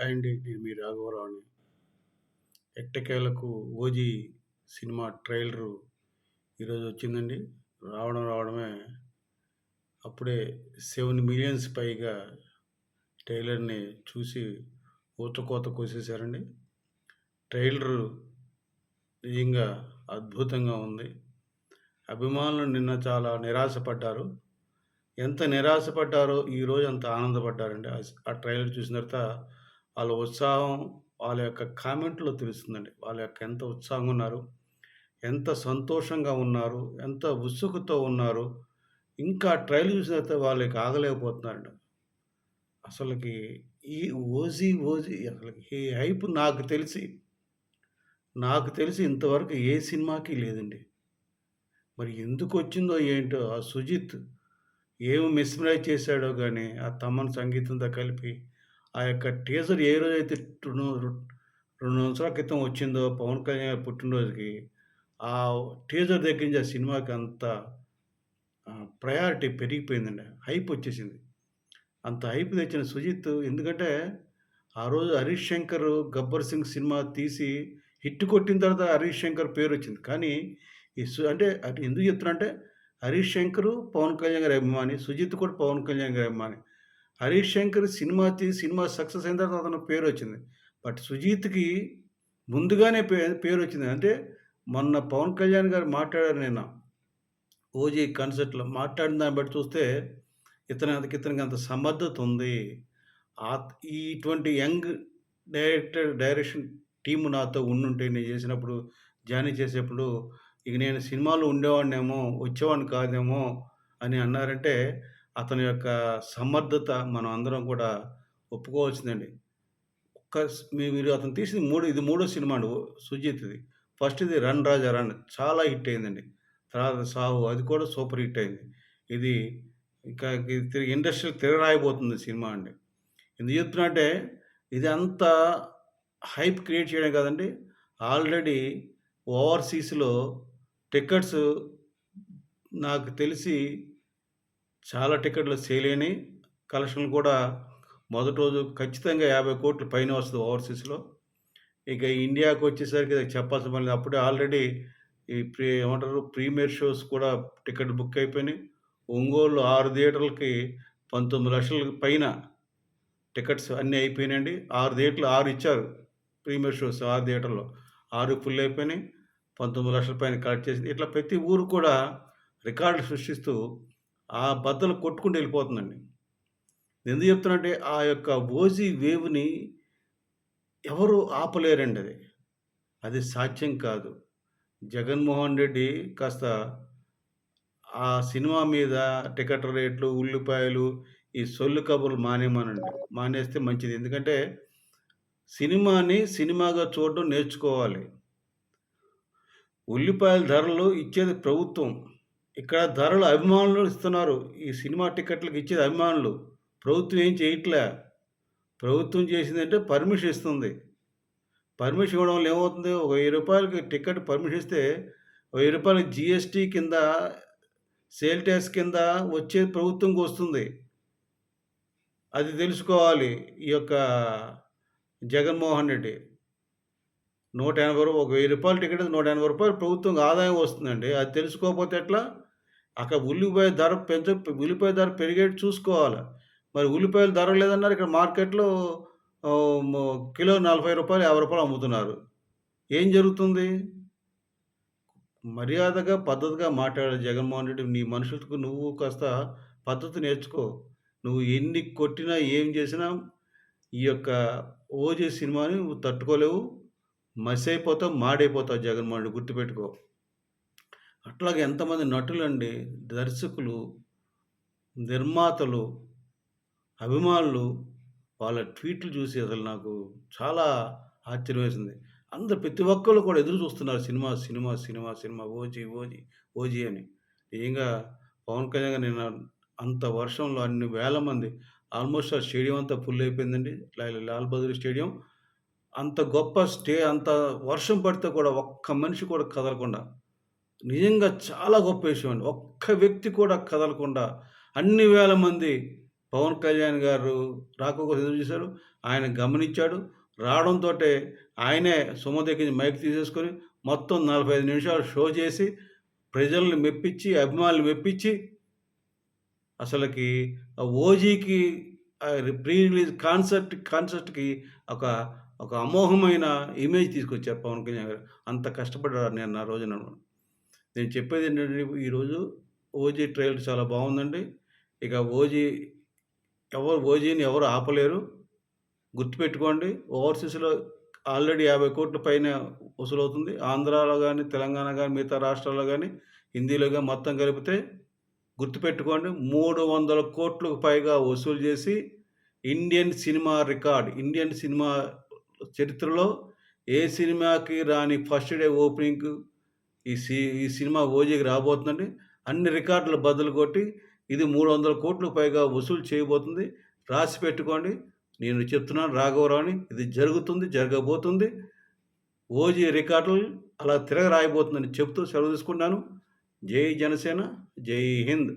అండి. నేను మీ రాఘవరావుని. ఎట్టకేలకు 'ఓజీ' సినిమా ట్రైలరు ఈరోజు వచ్చిందండి. రావడమే అప్పుడే 7,000,000 పైగా ట్రైలర్‌ని చూసి ఊచకోత కోసేశారండి. ట్రైలరు నిజంగా అద్భుతంగా ఉంది. అభిమానులు నిన్న చాలా నిరాశపడ్డారు. ఎంత నిరాశపడ్డారో ఈరోజు అంత ఆనందపడ్డారండి. ఆ ట్రైలర్ చూసిన తర్వాత వాళ్ళ ఉత్సాహం, వాళ్ళ యొక్క కామెంట్‌లో తెలుస్తుందండి. వాళ్ళ యొక్క ఎంత ఉత్సాహంగా ఉన్నారు, ఎంత సంతోషంగా ఉన్నారు, ఎంత ఉత్సుకతో ఉన్నారు. ఇంకా ట్రైలర్ చూసిన తర్వాత వాళ్ళకి ఆగలేకపోతున్నారండి. అసలకి ఈ 'ఓజీ' అసలకి ఈ హైప్ నాకు తెలిసి ఇంతవరకు ఏ సినిమాకి లేదండి. మరి ఎందుకొచ్చిందో ఏంటో ఆ 'సుజిత్' ఏమి మెస్మరైజ్ చేశాడో గాని, ఆ తమన్ సంగీతంతో కలిపి, ఆ యొక్క టీజర్ ఏ రోజైతే 2 సంవత్సరాల క్రితం వచ్చిందో పవన్ కళ్యాణ్ గారి పుట్టినరోజుకి, ఆ టీజర్ దగ్గర నుంచి ఆ సినిమాకి అంత ప్రయారిటీ పెరిగిపోయిందండి. హైపొచ్చేసింది. అంత హైప్ తెచ్చిన 'సుజిత్' ఎందుకంటే, ఆ రోజు 'హరీష్ శంకర్' 'గబ్బర్ సింగ్' సినిమా తీసి హిట్ కొట్టిన తర్వాత 'హరీష్ శంకర్' పేరొచ్చింది. కానీ అంటే అటు ఎందుకు చెప్తున్నా అంటే 'హరీష్ శంకర్' పవన్ కళ్యాణ్ గారి అభిమాని. 'సుజిత్' కూడా పవన్ కళ్యాణ్ గారి అభిమాని. 'హరీష్ శంకర్' సినిమా తీసి సినిమా సక్సెస్ అయిన తర్వాత అతనికి పేరొచ్చింది. బట్ 'సుజిత్‌కి' ముందుగానే పేరొచ్చింది. అంటే మొన్న పవన్ కళ్యాణ్ గారు మాట్లాడారు నిన్న. 'ఓజీ' కన్సర్ట్‌లో మాట్లాడిన దాన్ని బట్టి చూస్తే ఇతనికి అంత సమర్థత ఉంది. ఇటువంటి యంగ్ డైరెక్షన్ టీమ్ నాతో ఉండుంటే నేను చేసినప్పుడు, జానీ చేసేప్పుడు ఇక నేను సినిమాలో ఉండేవాడినేమో, వచ్చేవాడిని కాదేమో అని అన్నారంటే, అతని యొక్క సమర్థత మనం అందరం కూడా ఒప్పుకోవాల్సిందండి. మీరు అతను తీసింది ఇది మూడో సినిమా అండి 'సుజిత్‌ది'. ఫస్ట్‌ది 'రన్ రాజా రన్' చాలా హిట్ అయిందండి. తర్వాత 'సాహో' అది కూడా సూపర్ హిట్ అయింది. ఇది ఇంకా ఇండస్ట్రీ తిరగరాయబోతుంది సినిమా అండి. ఎందుకు చెప్తున్నా అంటే, ఇది అంత హైప్ క్రియేట్ చేయడమే కాదండి, ఆల్రెడీ ఓవర్‌సీస్‌లో టికెట్స్ నాకు తెలిసి చాలా టికెట్లు సేల్ అయినాయి. కలెక్షన్‌లు కూడా మొదటి రోజు ఖచ్చితంగా 50,00,00,000 పైనే వస్తది ఓవర్‌సీస్‌లో. ఇక ఇండియాకొచ్చేసరికి చెప్పాల్సిన పని లేదు. అప్పుడే ఆల్రెడీ ఈ ఏమంటారు ప్రీమియర్ షోస్ కూడా టికెట్లు బుక్ అయిపోయినాయి. ఒంగోలులో 6 థియేటర్లకి 19,00,000 పైన టికెట్స్ అన్నీ అయిపోయినాయండి. 6 థియేటర్లు 6 ఇచ్చారు. ప్రీమియర్ షోస్ 6 థియేటర్‌లో. 6 ఫుల్ అయిపోయినాయి. 19,00,000 పైన కలెక్ట్ చేసింది. ఇట్లా ప్రతి ఊరు కూడా రికార్డులు సృష్టిస్తూ ఆ బద్దలు కొట్టుకుంటూ వెళ్ళిపోతుందండి. ఎందుకు చెప్తున్నానంటే ఆ యొక్క 'ఓజీ' వేవ్‌ని ఎవరు ఆపలేరండి అది. అది సాధ్యం కాదు. జగన్మోహన్ రెడ్డి కాస్త ఆ సినిమా మీద టికెట్ రేట్లు, ఉల్లిపాయలు, ఈ సొల్లు కబుర్లు మానేయమనండి. మానేస్తే మంచిది. ఎందుకంటే సినిమాని సినిమాగా చూడడం నేర్చుకోవాలి. ఉల్లిపాయల ధరలు ఇచ్చేది ప్రభుత్వం. ఇక్కడ ధరలు అభిమానులు ఇస్తున్నారు. ఈ సినిమా టికెట్లకి ఇచ్చేది అభిమానులు. ప్రభుత్వం ఏం చేయట్లే. ప్రభుత్వం చేసిందంటే పర్మిషన్ ఇస్తుంది. పర్మిషన్ ఇవ్వడం వల్ల ఏమవుతుంది? ఒక రూ. 1000కి టికెట్ పర్మిషన్ ఇస్తే, రూ. 1000 జీఎస్టీ కింద, సేల్ టాక్స్ కింద వచ్చేది ప్రభుత్వంకొస్తుంది. అది తెలుసుకోవాలి ఈ యొక్క జగన్మోహన్ రెడ్డి. రూ. 180 ఒక రూ. 1000 టికెట్‌కి రూ. 180 ప్రభుత్వంకి ఆదాయం వస్తుందండి. అది తెలుసుకోకపోతే ఎట్లా? అక్కడ ఉల్లిపాయ ధర పెరిగేట్టు చూసుకోవాల. మరి ఉల్లిపాయల ధర లేదన్నారు. ఇక్కడ మార్కెట్‌లో ఆహ్, మొ కిలో రూ. 40, రూ. 50 అమ్ముతున్నారు. ఏం జరుగుతుంది? మర్యాదగా, పద్ధతిగా మాట్లాడాలి జగన్మోహన్ రెడ్డి. నీ మనుషులకు నువ్వు కాస్త పద్ధతి నేర్చుకో. నువ్వు ఎన్ని కొట్టినా, ఏం చేసినా ఈ యొక్క 'ఓజీ' సినిమాని నువ్వు తట్టుకోలేవు. మసైపోతావు, మాడైపోతావు జగన్మోహన్ రెడ్డి గుర్తుపెట్టుకో. అట్లాగే ఎంతమంది నటులండి, దర్శకులు, నిర్మాతలు, అభిమానులు వాళ్ళ ట్వీట్లు చూసి అసలు నాకు చాలా ఆశ్చర్యమేసింది. ప్రతి ఒక్కళ్ళు కూడా ఎదురు చూస్తున్నారు సినిమా 'ఓజీ' అని. నిజంగా పవన్ కళ్యాణ్ గారు నిన్న అంత వర్షంలో అన్ని వేల మంది ఆల్మోస్ట్ ఆ స్టేడియం అంతా ఫుల్ అయిపోయిందండి. లాల్ బహదూర్ స్టేడియం. అంత వర్షం పడితే కూడా ఒక్క మనిషి కూడా కదలకుండా నిజంగా చాలా గొప్ప విషయం అండి. ఒక్క వ్యక్తి కూడా కదలకుండా అన్ని వేల మంది పవన్ కళ్యాణ్ గారు రాక కోసం ఎదురు చూసాడు. ఆయన గమనించాడు. రావడంతోటే ఆయనే సుమ దగ్గర నుంచి మైక్ తీసేసుకొని మొత్తం 45 నిమిషాలు షో చేసి, ప్రజల్ని మెప్పించి, అభిమానులు మెప్పించి, అసలకి 'ఓజీకి' ప్రీ రిలీజ్ కాన్సర్ట్‌కి ఒక ఒక అమోఘమైన ఇమేజ్ తీసుకొచ్చారు పవన్ కళ్యాణ్ గారు. అంత కష్టపడ్డారు నేను ఆ రోజున. నేను చెప్పేదేంటంటే ఈరోజు 'ఓజీ' ట్రైలర్ చాలా బావుందండి. ఇక 'ఓజీని' ఎవరు ఆపలేరు. గుర్తుపెట్టుకోండి. ఓవర్‌సీస్‌లో ఆల్రెడీ 50,00,00,000 పైన వసూలవుతుంది. ఆంధ్రాలో గాని, తెలంగాణ గాని, మిగతా రాష్ట్రాల్లో గాని, హిందీలో గాని మొత్తం కలిపితే గుర్తుపెట్టుకోండి 300,00,00,000కు పైగా వసూలు చేసి ఇండియన్ సినిమా చరిత్రలో ఏ సినిమాకి రాని ఫస్ట్ డే ఓపెనింగ్ ఈ సినిమా 'ఓజీకి' రాబోతుందండి. అన్ని రికార్డులు బద్దలు కొట్టి ఇది 300,00,00,000 పైగా వసూలు చేయబోతుంది. రాసి పెట్టుకోండి. నేను చెప్తున్నాను రాఘవరావుని. ఇది జరుగుతుంది, జరగబోతుంది. 'ఓజీ' రికార్డులు అలా తిరగరాయబోతుందని చెప్తూ సెలవు తీసుకుంటున్నాను. జై జనసేన, జై హింద్.